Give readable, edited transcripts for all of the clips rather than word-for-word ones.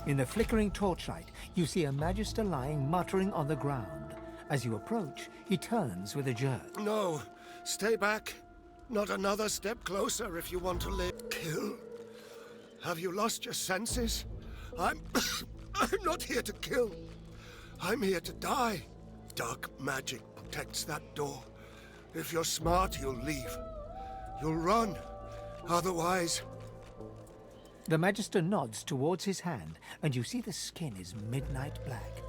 In the flickering torchlight, you see a Magister lying muttering on the ground. As you approach, he turns with a jerk. No, stay back. Not another step closer if you want to live. Kill? Have you lost your senses? I'm not here to kill. I'm here to die. Dark magic protects that door. If you're smart, you'll leave. You'll run. Otherwise... The Magister nods towards his hand, and you see the skin is midnight black.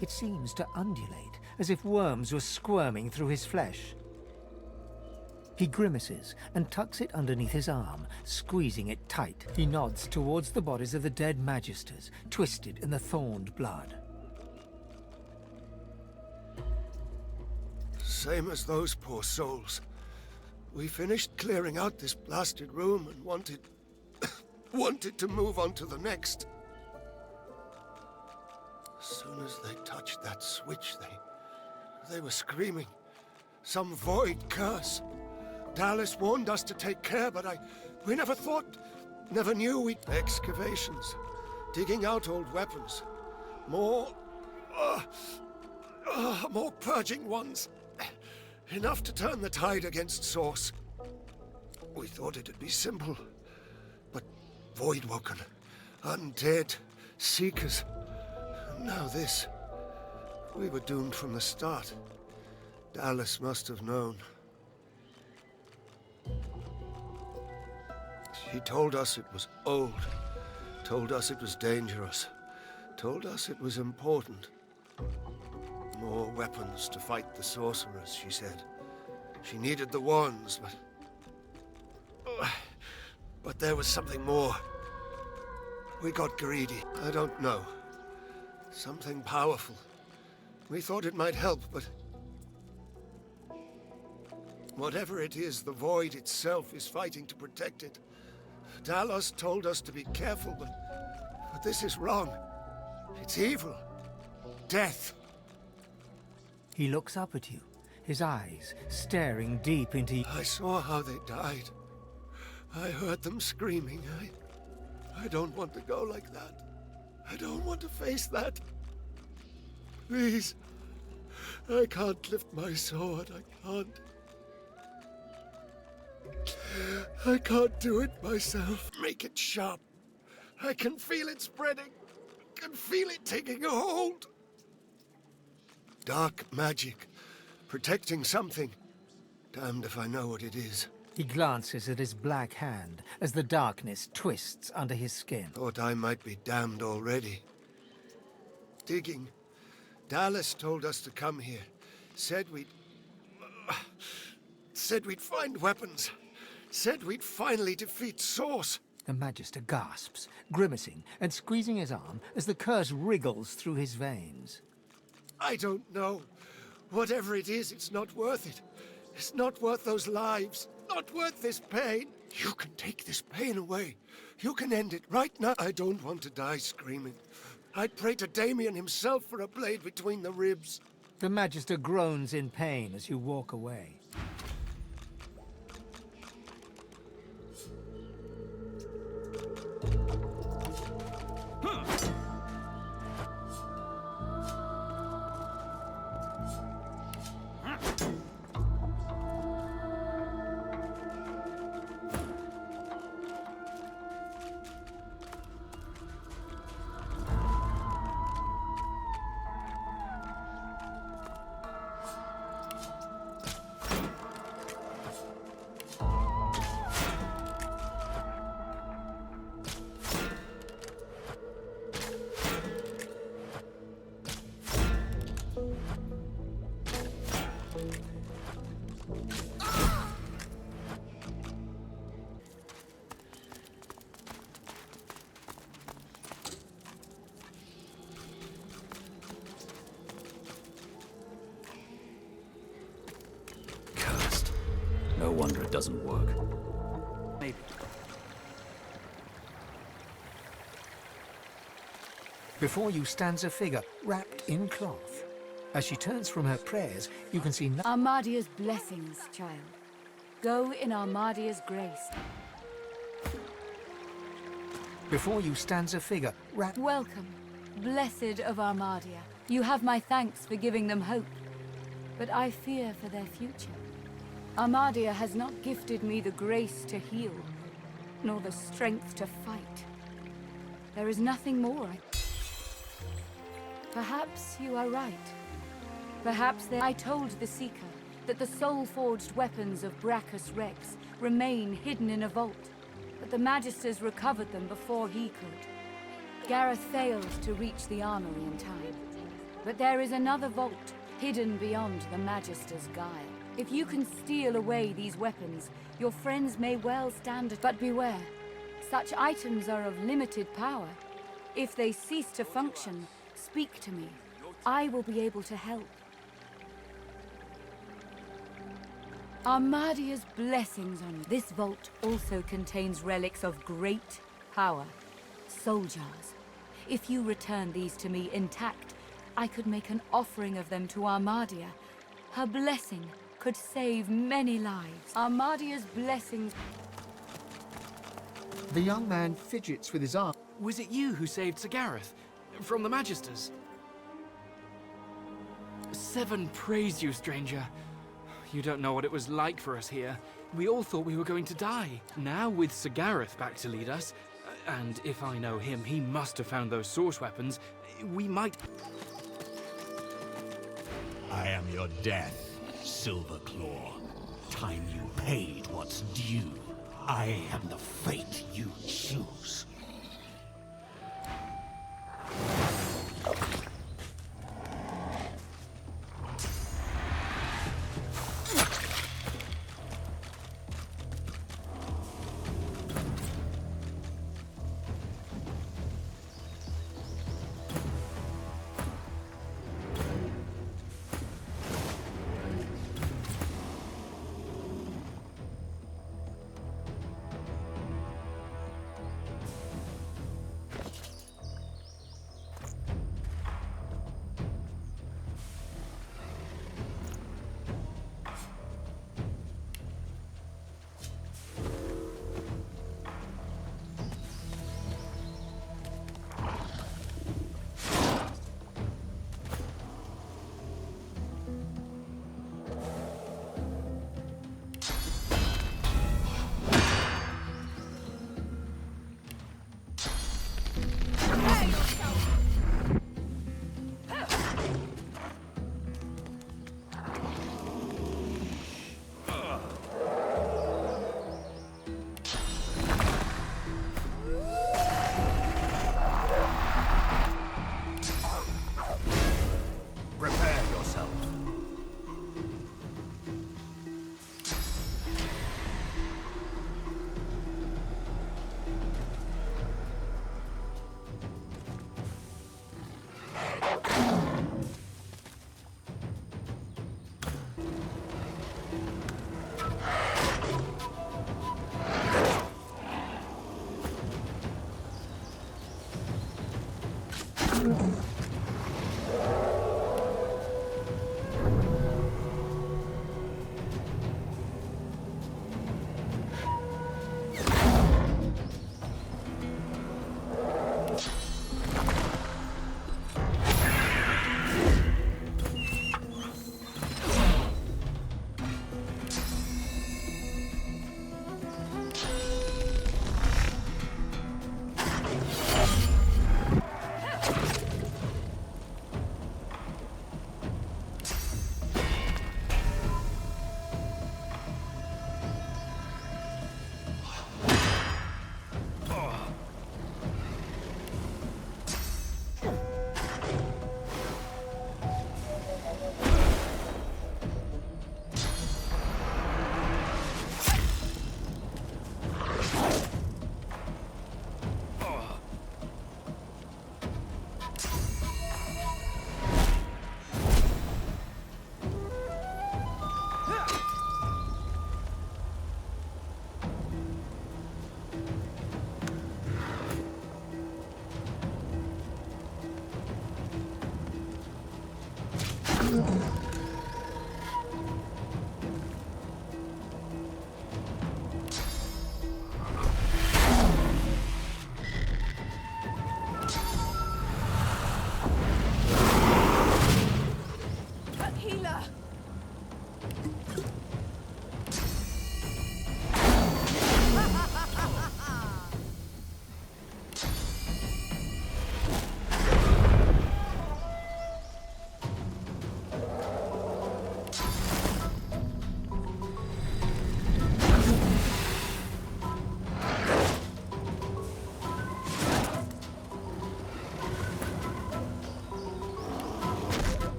It seems to undulate, as if worms were squirming through his flesh. He grimaces and tucks it underneath his arm, squeezing it tight. He nods towards the bodies of the dead Magisters, twisted in the thorned blood. Same as those poor souls. We finished clearing out this blasted room and wanted to move on to the next. As soon as they touched that switch, they were screaming. Some void curse. Dallas warned us to take care, but we never knew we... Excavations. Digging out old weapons. More purging ones. Enough to turn the tide against Source. We thought it'd be simple. But Voidwoken, undead, seekers. And now this. We were doomed from the start. Dallas must have known. He told us it was old. Told us it was dangerous. Told us it was important. More weapons to fight the sorcerers, she said. She needed the wands, but there was something more. We got greedy. I don't know. Something powerful. We thought it might help, but... whatever it is, the void itself is fighting to protect it. Talos told us to be careful, but this is wrong. It's evil. Death. He looks up at you, his eyes staring deep into you. I saw how they died. I heard them screaming. I don't want to go like that. I don't want to face that. Please. I can't lift my sword. I can't do it myself. Make it sharp. I can feel it spreading. I can feel it taking a hold. Dark magic. Protecting something. Damned if I know what it is. He glances at his black hand as the darkness twists under his skin. Thought I might be damned already. Digging. Dallas told us to come here. Said we'd find weapons. Said we'd finally defeat Source. The Magister gasps, grimacing and squeezing his arm as the curse wriggles through his veins. I don't know. Whatever it is, it's not worth it. It's not worth those lives. Not worth this pain. You can take this pain away. You can end it right now. I don't want to die screaming. I'd pray to Damien himself for a blade between the ribs. The Magister groans in pain as you walk away. No wonder it doesn't work. Maybe. Before you stands a figure wrapped in cloth. As she turns from her prayers, you can see Armadia's blessings, child. Go in Armadia's grace. Before you stands a figure wrapped... Welcome, blessed of Armadia. You have my thanks for giving them hope, but I fear for their future. Armadia has not gifted me the grace to heal, nor the strength to fight. There is nothing more. Perhaps you are right. Perhaps I told the Seeker that the soul-forged weapons of Brachus Rex remain hidden in a vault, but the Magisters recovered them before he could. Gareth failed to reach the armory in time, but there is another vault hidden beyond the Magister's guile. If you can steal away these weapons, your friends may well stand it. But beware, such items are of limited power. If they cease to function, speak to me. I will be able to help. Armadia's blessings on you. This vault also contains relics of great power. Soul jars. If you return these to me intact, I could make an offering of them to Armadia. Her blessing could save many lives. Armadia's blessings... The young man fidgets with his arm. Was it you who saved Sir Gareth from the Magisters? Seven praise you, stranger. You don't know what it was like for us here. We all thought we were going to die. Now with Sir Gareth back to lead us, and if I know him, he must have found those source weapons, we might... I am your death, Silverclaw. Time you paid what's due. I am the fate you choose.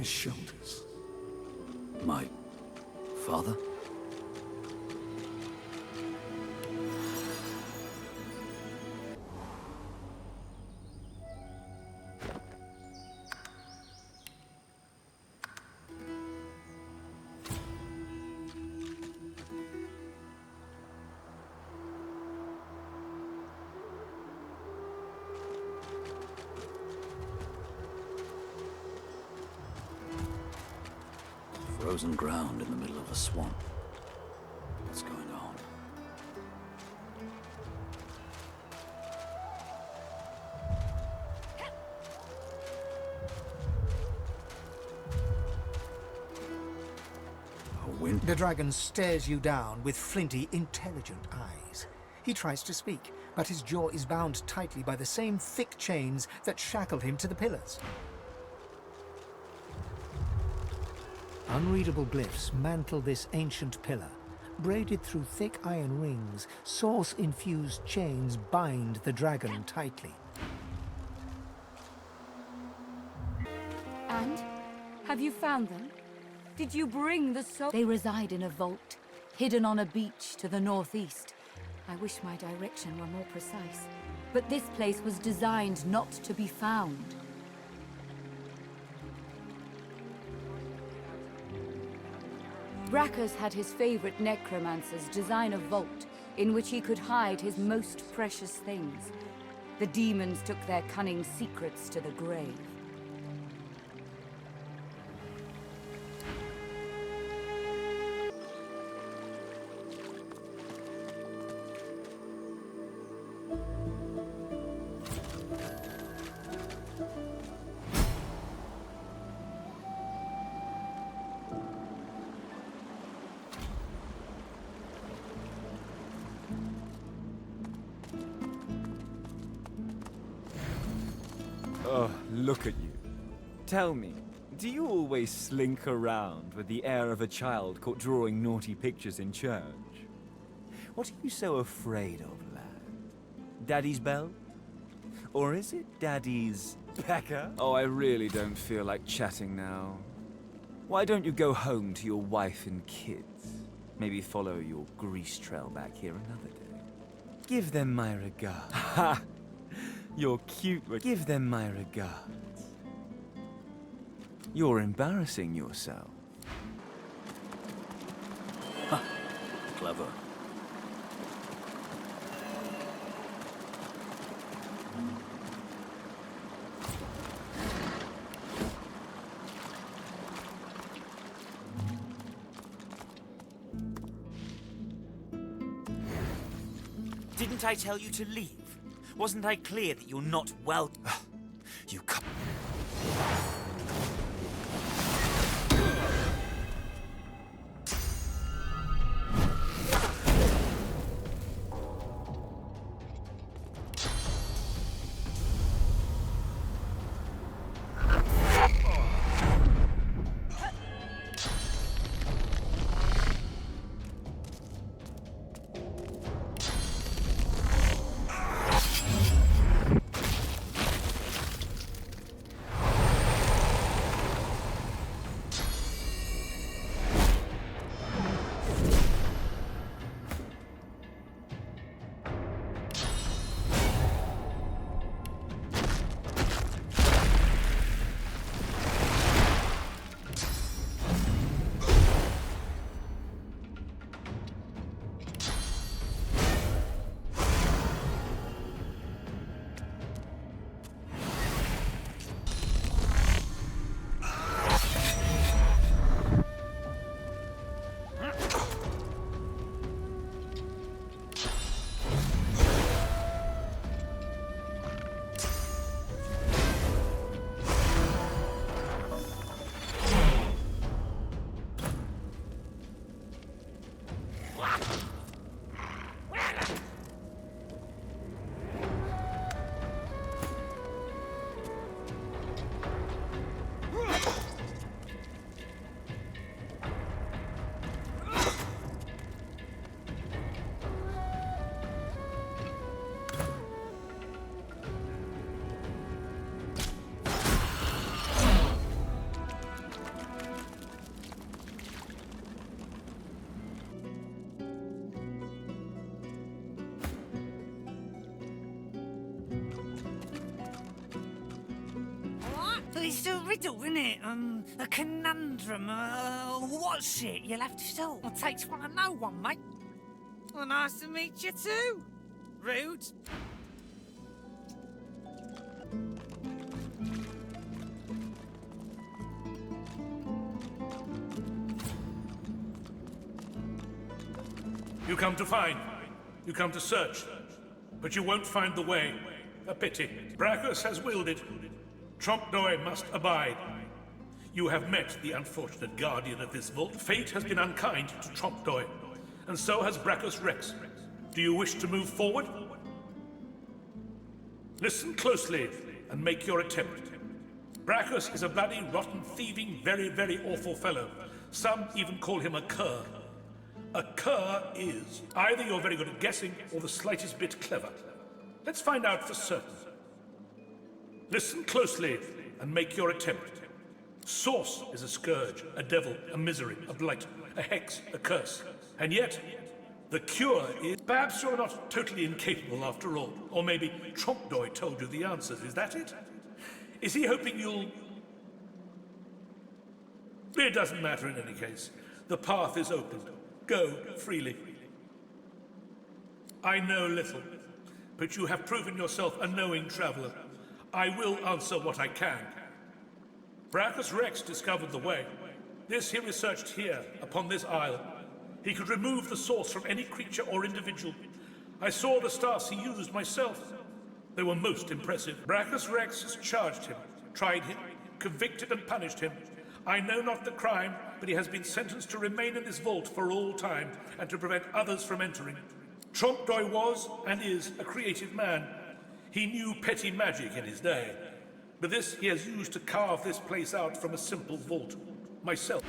his shoulders. My father? Frozen ground in the middle of a swamp. What's going on? A wind? The dragon stares you down with flinty, intelligent eyes. He tries to speak, but his jaw is bound tightly by the same thick chains that shackle him to the pillars. Unreadable glyphs mantle this ancient pillar. Braided through thick iron rings, source-infused chains bind the dragon tightly. And? Have you found them? Did you bring the soul? They reside in a vault, hidden on a beach to the northeast. I wish my direction were more precise. But this place was designed not to be found. Brachus had his favorite necromancers design a vault in which he could hide his most precious things. The demons took their cunning secrets to the grave. Oh, look at you. Tell me, do you always slink around with the air of a child caught drawing naughty pictures in church? What are you so afraid of, lad? Daddy's bell? Or is it Daddy's pecker? Oh, I really don't feel like chatting now. Why don't you go home to your wife and kids? Maybe follow your grease trail back here another day. Give them my regards. Ha! You're cute, but give them my regards. You're embarrassing yourself. Clever. Didn't I tell you to leave? Wasn't I clear that you're not welcome? You come. It's a riddle, isn't it? A conundrum. What's it? You'll have to solve. Well, takes one to know one, mate. Well, nice to meet you too. Rude. You come to find. You come to search. But you won't find the way. A pity. Brachus has willed it. Trompdoy must abide. You have met the unfortunate guardian of this vault. Fate has been unkind to Trompdoy, and so has Brachus Rex. Do you wish to move forward? Listen closely and make your attempt. Brachus is a bloody, rotten, thieving, very, very awful fellow. Some even call him a cur. A cur is either you're very good at guessing or the slightest bit clever. Let's find out for certain. Listen closely and make your attempt. Source is a scourge, a devil, a misery, a blight, a hex, a curse. And yet, the cure is... Perhaps you're not totally incapable after all. Or maybe Trompdoy told you the answers. Is that it? Is he hoping you'll... It doesn't matter in any case. The path is opened. Go freely. I know little, but you have proven yourself a knowing traveler. I will answer what I can. Brachus Rex discovered the way. This he researched here, upon this isle. He could remove the source from any creature or individual. I saw the stars he used myself. They were most impressive. Brachus Rex has charged him, tried him, convicted and punished him. I know not the crime, but he has been sentenced to remain in this vault for all time and to prevent others from entering. Trompdoy was, and is, a creative man. He knew petty magic in his day. But this he has used to carve this place out from a simple vault. Myself.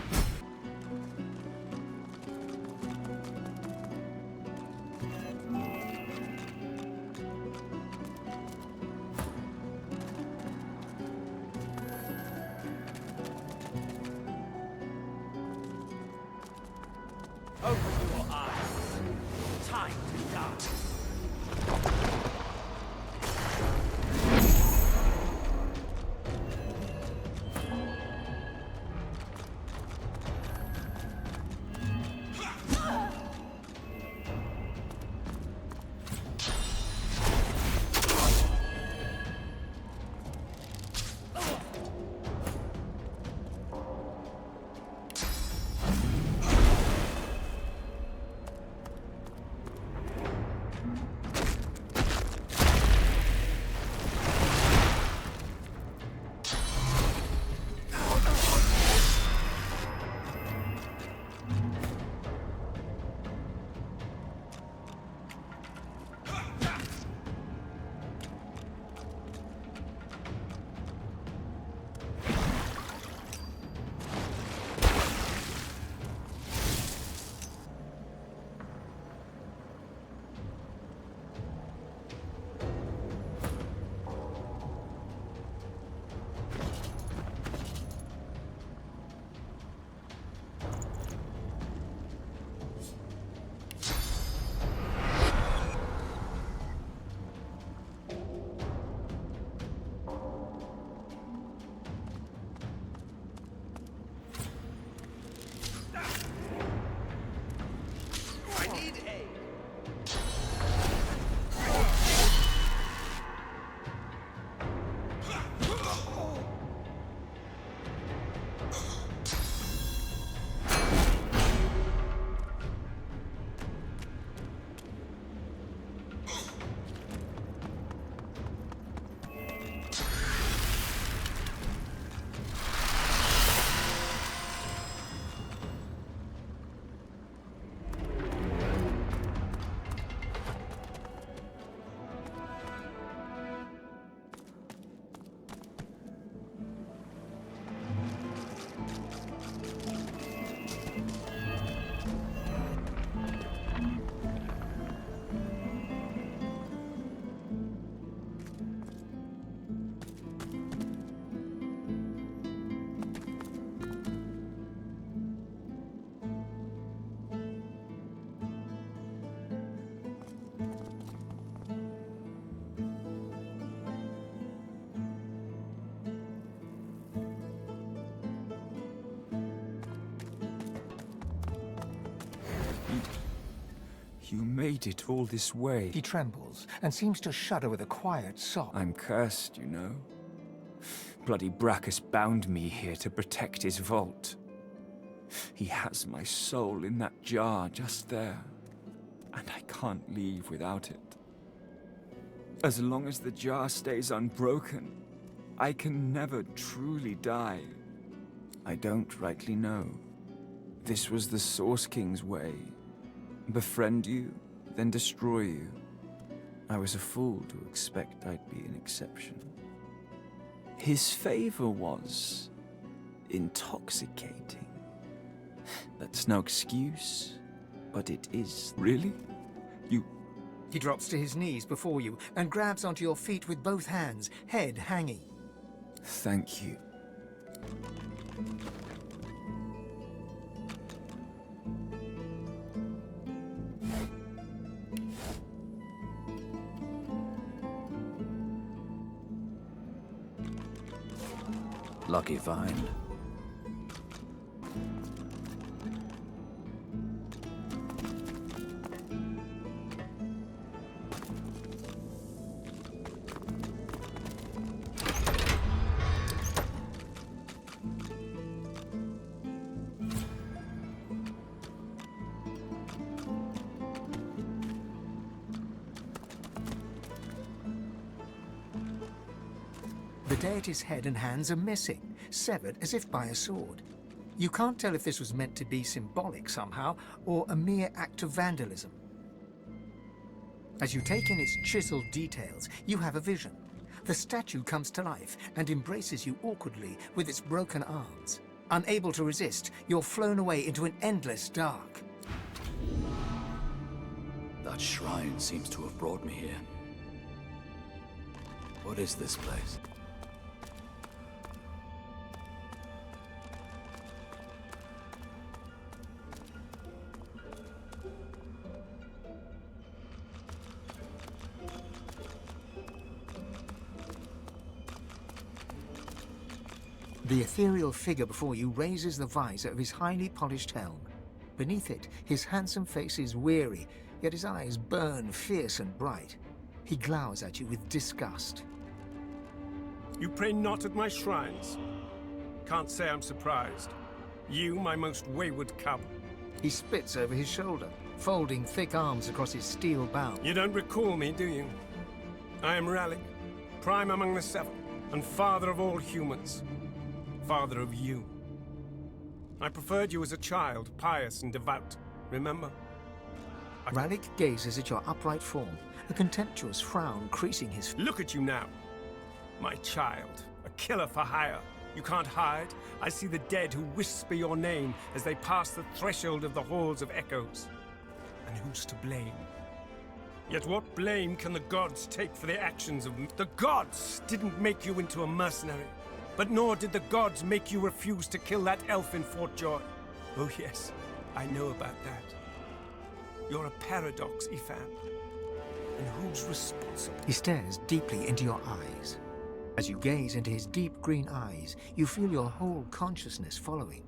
Open your eyes. Time to die. You made it all this way. He trembles and seems to shudder with a quiet sob. I'm cursed, you know. Bloody Brachus bound me here to protect his vault. He has my soul in that jar just there, and I can't leave without it. As long as the jar stays unbroken, I can never truly die. I don't rightly know. This was the Source King's way. Befriend you, then destroy you. I was a fool to expect I'd be an exception. His favor was intoxicating. That's no excuse, but it is. Really? He drops to his knees before you and grabs onto your feet with both hands, head hanging. Thank you. Lucky find. The deity's head and hands are missing, severed as if by a sword. You can't tell if this was meant to be symbolic somehow, or a mere act of vandalism. As you take in its chiseled details, you have a vision. The statue comes to life and embraces you awkwardly with its broken arms. Unable to resist, you're flown away into an endless dark. That shrine seems to have brought me here. What is this place? The ethereal figure before you raises the visor of his highly polished helm. Beneath it, his handsome face is weary, yet his eyes burn fierce and bright. He glowers at you with disgust. You pray not at my shrines. Can't say I'm surprised. You, my most wayward cub. He spits over his shoulder, folding thick arms across his steel bow. You don't recall me, do you? I am Rallic, prime among the seven, and father of all humans. Father of you. I preferred you as a child, pious and devout. Remember? Rallic gazes at your upright form, a contemptuous frown creasing his... Look at you now. My child, a killer for hire. You can't hide. I see the dead who whisper your name as they pass the threshold of the halls of echoes. And who's to blame? Yet what blame can the gods take for the actions of... The gods didn't make you into a mercenary. But nor did the gods make you refuse to kill that elf in Fort Joy. Oh yes, I know about that. You're a paradox, Ifan. And who's responsible? He stares deeply into your eyes. As you gaze into his deep green eyes, you feel your whole consciousness following.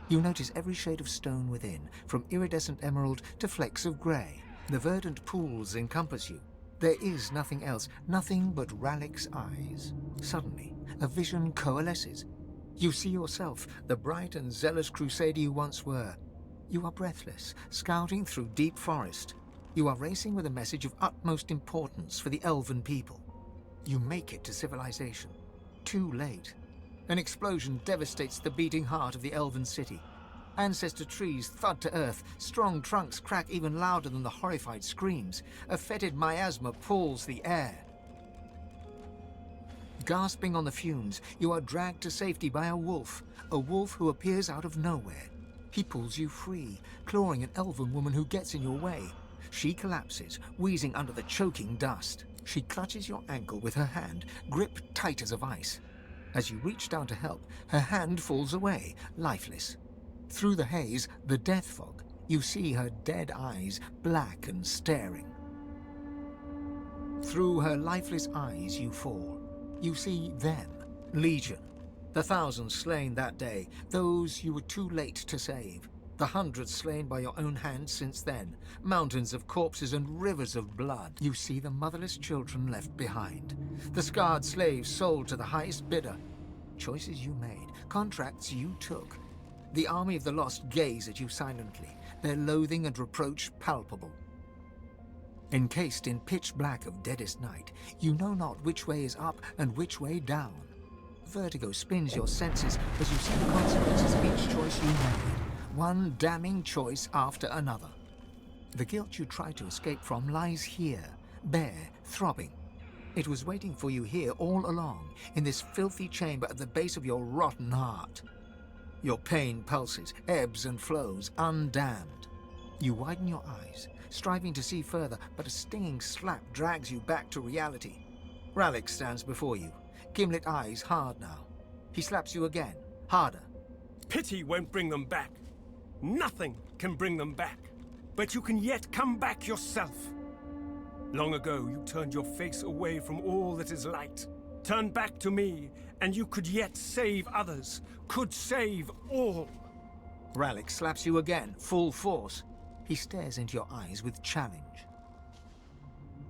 You notice every shade of stone within, from iridescent emerald to flecks of grey. The verdant pools encompass you. There is nothing else, nothing but Rallic's eyes. Suddenly, a vision coalesces. You see yourself, the bright and zealous crusader you once were. You are breathless, scouting through deep forest. You are racing with a message of utmost importance for the elven people. You make it to civilization. Too late. An explosion devastates the beating heart of the elven city. Ancestor trees thud to earth, strong trunks crack even louder than the horrified screams. A fetid miasma pulls the air. Gasping on the fumes, you are dragged to safety by a wolf who appears out of nowhere. He pulls you free, clawing an elven woman who gets in your way. She collapses, wheezing under the choking dust. She clutches your ankle with her hand, gripped tight as a vice. As you reach down to help, her hand falls away, lifeless. Through the haze, the death fog, you see her dead eyes, black and staring. Through her lifeless eyes you fall. You see them, Legion. The thousands slain that day, those you were too late to save. The hundreds slain by your own hand since then. Mountains of corpses and rivers of blood. You see the motherless children left behind. The scarred slaves sold to the highest bidder. Choices you made. Contracts you took. The army of the lost gaze at you silently, their loathing and reproach palpable. Encased in pitch black of deadest night, you know not which way is up and which way down. Vertigo spins your senses as you see the consequences of each choice you made. One damning choice after another. The guilt you tried to escape from lies here, bare, throbbing. It was waiting for you here all along, in this filthy chamber at the base of your rotten heart. Your pain pulses, ebbs and flows, undammed. You widen your eyes, striving to see further, but a stinging slap drags you back to reality. Rallick stands before you, gimlet eyes hard now. He slaps you again, harder. Pity won't bring them back. Nothing can bring them back. But you can yet come back yourself. Long ago, you turned your face away from all that is light. Turn back to me, and you could yet save others. Could save all. Rallick slaps you again, full force. He stares into your eyes with challenge.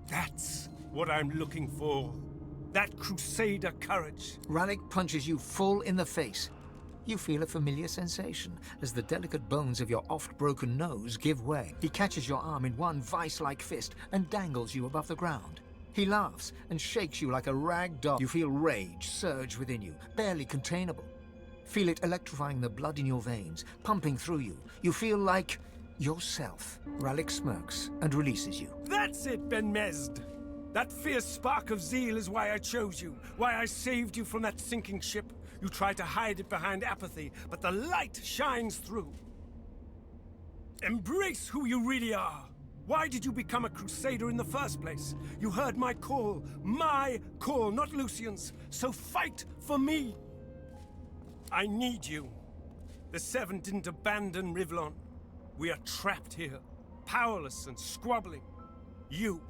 That's what I'm looking for. That crusader courage. Rallick punches you full in the face. You feel a familiar sensation as the delicate bones of your oft-broken nose give way. He catches your arm in one vice-like fist and dangles you above the ground. He laughs and shakes you like a rag doll. You feel rage surge within you, barely containable. Feel it electrifying the blood in your veins, pumping through you. You feel like yourself. Rallick smirks and releases you. That's it, Ben Mesd. That fierce spark of zeal is why I chose you, why I saved you from that sinking ship. You tried to hide it behind apathy, but the light shines through. Embrace who you really are. Why did you become a crusader in the first place? You heard my call, not Lucian's. So fight for me. I need you. The Seven didn't abandon Rivellon. We are trapped here, powerless and squabbling. You,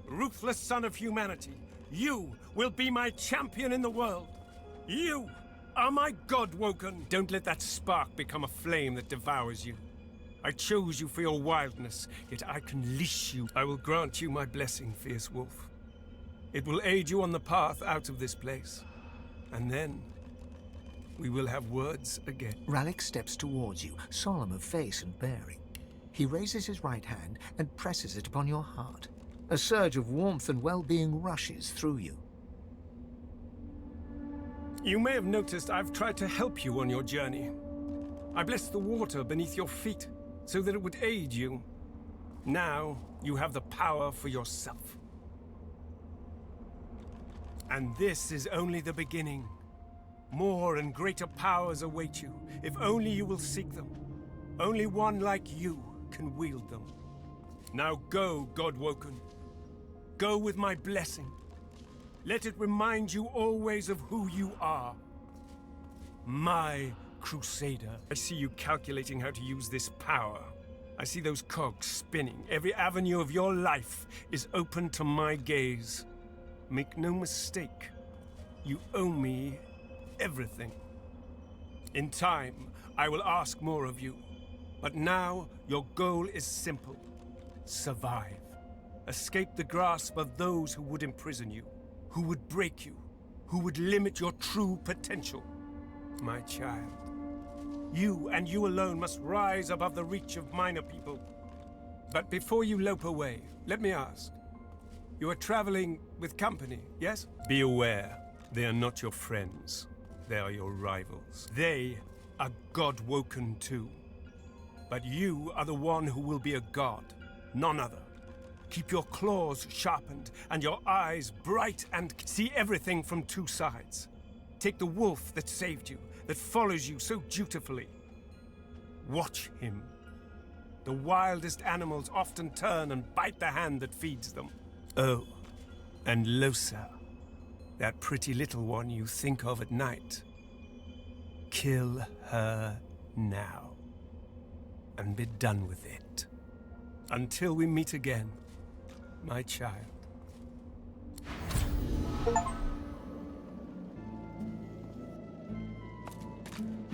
ruthless son of humanity, you will be my champion in the world. You are my Godwoken. Don't let that spark become a flame that devours you. I chose you for your wildness, yet I can leash you. I will grant you my blessing, fierce wolf. It will aid you on the path out of this place. And then we will have words again. Rallick steps towards you, solemn of face and bearing. He raises his right hand and presses it upon your heart. A surge of warmth and well-being rushes through you. You may have noticed I've tried to help you on your journey. I blessed the water beneath your feet so that it would aid you. Now you have the power for yourself. And this is only the beginning. More and greater powers await you, if only you will seek them. Only one like you can wield them. Now go, Godwoken. Go with my blessing. Let it remind you always of who you are. My crusader. I see you calculating how to use this power. I see those cogs spinning. Every avenue of your life is open to my gaze. Make no mistake. You owe me everything. In time, I will ask more of you. But now, your goal is simple. Survive. Escape the grasp of those who would imprison you, who would break you, who would limit your true potential. My child, you and you alone must rise above the reach of minor people. But before you lope away, let me ask. You are traveling with company, yes? Be aware, they are not your friends. They are your rivals. They are Godwoken too. But you are the one who will be a god, none other. Keep your claws sharpened and your eyes bright and see everything from two sides. Take the wolf that saved you, that follows you so dutifully. Watch him. The wildest animals often turn and bite the hand that feeds them. Oh, and Losa, that pretty little one you think of at night. Kill her now, and be done with it. Until we meet again, my child.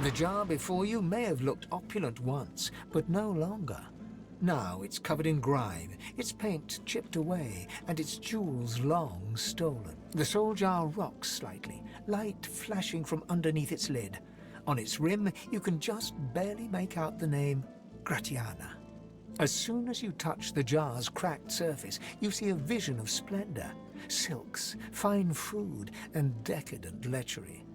The jar before you may have looked opulent once, but no longer. Now it's covered in grime, its paint chipped away, and its jewels long stolen. The soul jar rocks slightly, light flashing from underneath its lid. On its rim, you can just barely make out the name Gratiana. As soon as you touch the jar's cracked surface, you see a vision of splendor, silks, fine food, and decadent lechery.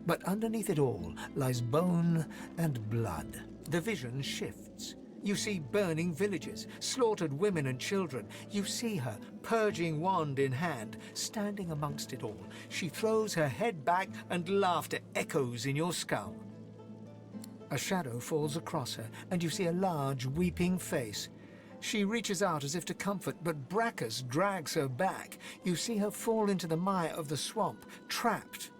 But underneath it all lies bone and blood. The vision shifts. You see burning villages, slaughtered women and children. You see her, purging wand in hand, standing amongst it all. She throws her head back and laughter echoes in your skull. A shadow falls across her, and you see a large, weeping face. She reaches out as if to comfort, but Brachus drags her back. You see her fall into the mire of the swamp, trapped.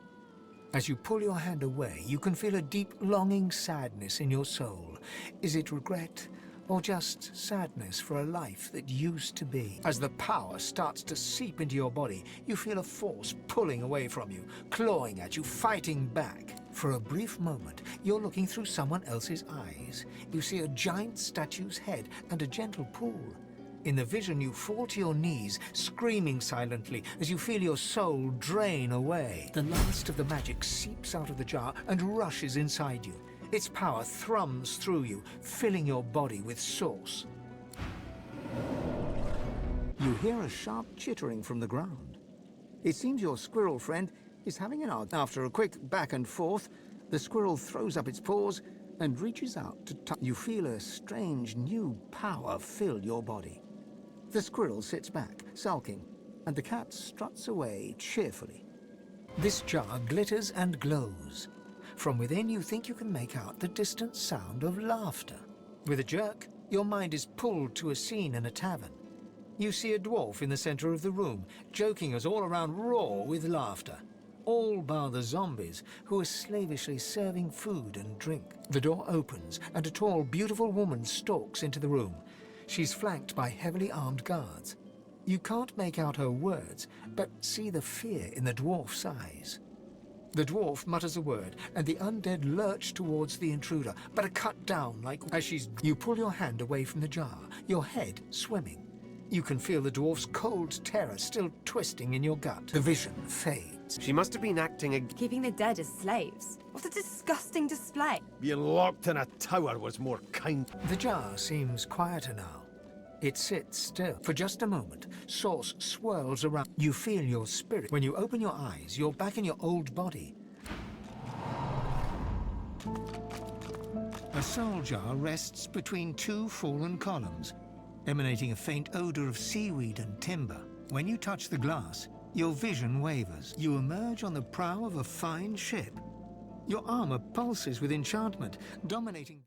As you pull your hand away, you can feel a deep, longing sadness in your soul. Is it regret, or just sadness for a life that used to be? As the power starts to seep into your body, you feel a force pulling away from you, clawing at you, fighting back. For a brief moment, you're looking through someone else's eyes. You see a giant statue's head and a gentle pool. In the vision, you fall to your knees, screaming silently as you feel your soul drain away. The last of the magic seeps out of the jar and rushes inside you. Its power thrums through you, filling your body with sauce. You hear a sharp chittering from the ground. It seems your squirrel friend is having an argument. After a quick back and forth, the squirrel throws up its paws and reaches out to touch. You feel a strange new power fill your body. The squirrel sits back, sulking, and the cat struts away cheerfully. This jar glitters and glows. From within, you think you can make out the distant sound of laughter. With a jerk, your mind is pulled to a scene in a tavern. You see a dwarf in the center of the room, joking as all around roar with laughter. All bar the zombies, who are slavishly serving food and drink. The door opens, and a tall, beautiful woman stalks into the room. She's flanked by heavily armed guards. You can't make out her words, but see the fear in the dwarf's eyes. The dwarf mutters a word, and the undead lurch towards the intruder, but are cut down You pull your hand away from the jar, your head swimming. You can feel the dwarf's cold terror still twisting in your gut. The vision fades. She must have been acting Keeping the dead as slaves. What a disgusting display. Being locked in a tower was more kind. The jar seems quieter now. It sits still. For just a moment, sauce swirls around. You feel your spirit. When you open your eyes, you're back in your old body. A soul jar rests between two fallen columns, emanating a faint odor of seaweed and timber. When you touch the glass, your vision wavers. You emerge on the prow of a fine ship. Your armor pulses with enchantment, dominating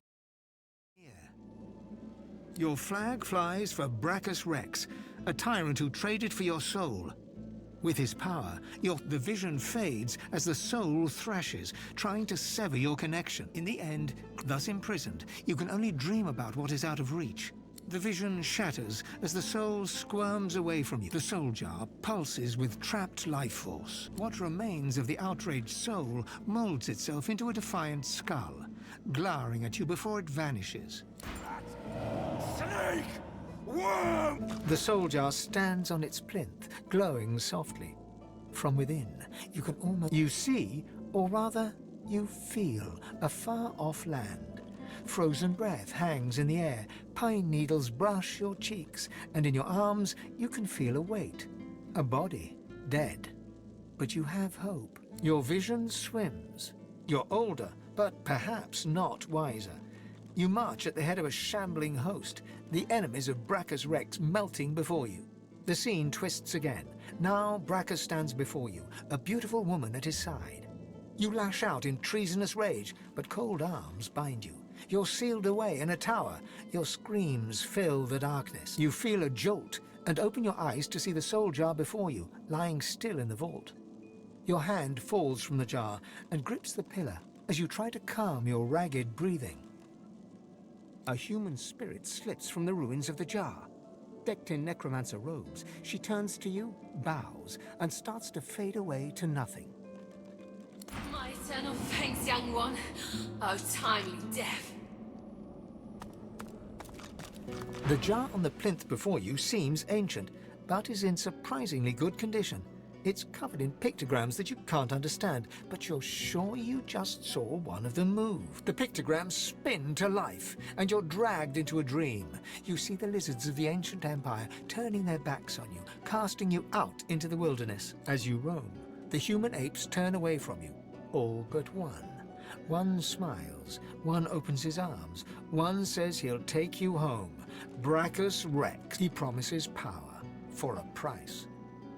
the air. Your flag flies for Brachus Rex, a tyrant who traded for your soul. With his power, the vision fades as the soul thrashes, trying to sever your connection. In the end, thus imprisoned, you can only dream about what is out of reach. The vision shatters as the soul squirms away from you. The soul jar pulses with trapped life force. What remains of the outraged soul molds itself into a defiant skull, glowering at you before it vanishes. Snake! Worm! The soul jar stands on its plinth, glowing softly. From within, you see, or rather, you feel, a far-off land. Frozen breath hangs in the air, pine needles brush your cheeks, and in your arms you can feel a weight. A body, dead. But you have hope. Your vision swims. You're older, but perhaps not wiser. You march at the head of a shambling host, the enemies of Brachus Rex melting before you. The scene twists again. Now Brachus stands before you, a beautiful woman at his side. You lash out in treasonous rage, but cold arms bind you. You're sealed away in a tower. Your screams fill the darkness. You feel a jolt and open your eyes to see the soul jar before you, lying still in the vault. Your hand falls from the jar and grips the pillar as you try to calm your ragged breathing. A human spirit slips from the ruins of the jar. Decked in necromancer robes, she turns to you, bows, and starts to fade away to nothing. My Eternal thanks, young one. Oh, timely death. The jar on the plinth before you seems ancient, but is in surprisingly good condition. It's covered in pictograms that you can't understand, but you're sure you just saw one of them move. The pictograms spin to life, and you're dragged into a dream. You see the lizards of the ancient empire turning their backs on you, casting you out into the wilderness. As you roam, the human apes turn away from you, all but one. One smiles, one opens his arms, one says he'll take you home. Brachus Rex. He promises power, for a price.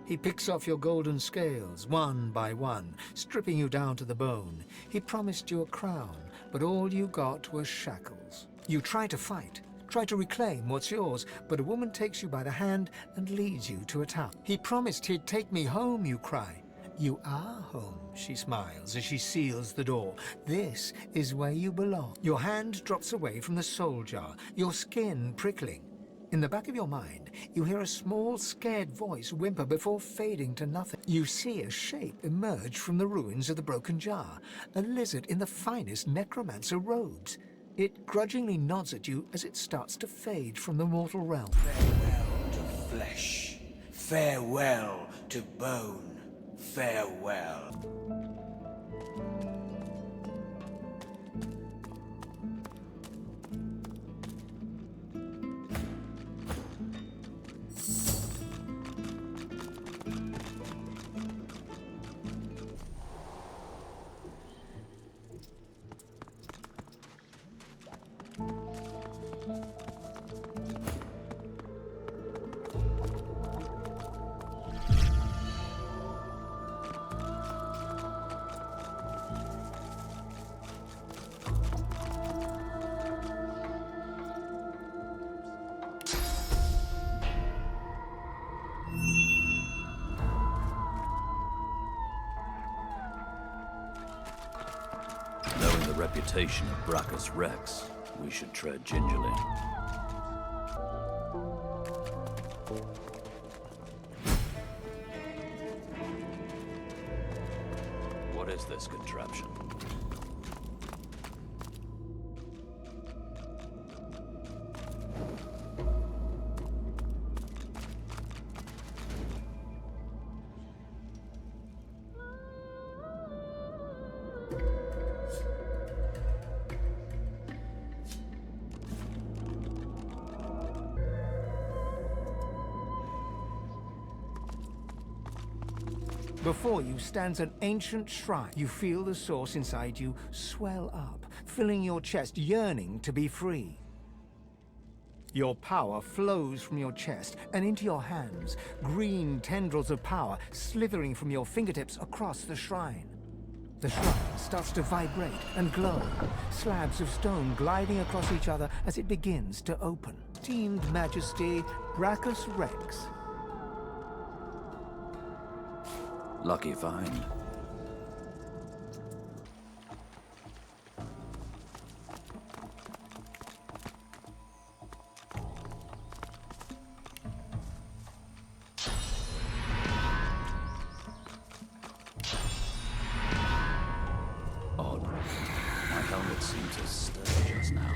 He picks off your golden scales, one by one, stripping you down to the bone. He promised you a crown, but all you got were shackles. You try to fight, try to reclaim what's yours, but a woman takes you by the hand and leads you to a tower. He promised he'd take me home, you cry. You are home, she smiles as she seals the door. This is where you belong. Your hand drops away from the soul jar, your skin prickling. In the back of your mind, you hear a small, scared voice whimper before fading to nothing. You see a shape emerge from the ruins of the broken jar, a lizard in the finest necromancer robes. It grudgingly nods at you as it starts to fade from the mortal realm. Farewell to flesh. Farewell to bone. Farewell. Knowing the reputation of Brachus Rex, we should tread gingerly. What is this contraption? Before you stands an ancient shrine. You feel the source inside you swell up, filling your chest, yearning to be free. Your power flows from your chest and into your hands, green tendrils of power slithering from your fingertips across the shrine. The shrine starts to vibrate and glow, slabs of stone gliding across each other as it begins to open. Esteemed Majesty, Brachus Rex. Lucky find. Odd. My helmet seemed to stir just now.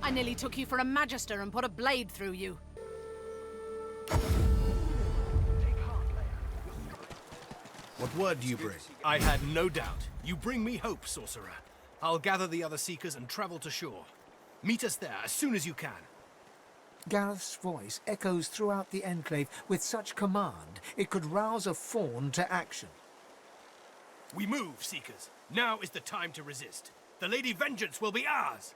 I nearly took you for a magister and put a blade through you. What word do you bring? I had no doubt. You bring me hope, sorcerer. I'll gather the other seekers and travel to shore. Meet us there as soon as you can. Gareth's voice echoes throughout the enclave with such command it could rouse a fawn to action. We move, seekers. Now is the time to resist. The Lady Vengeance will be ours!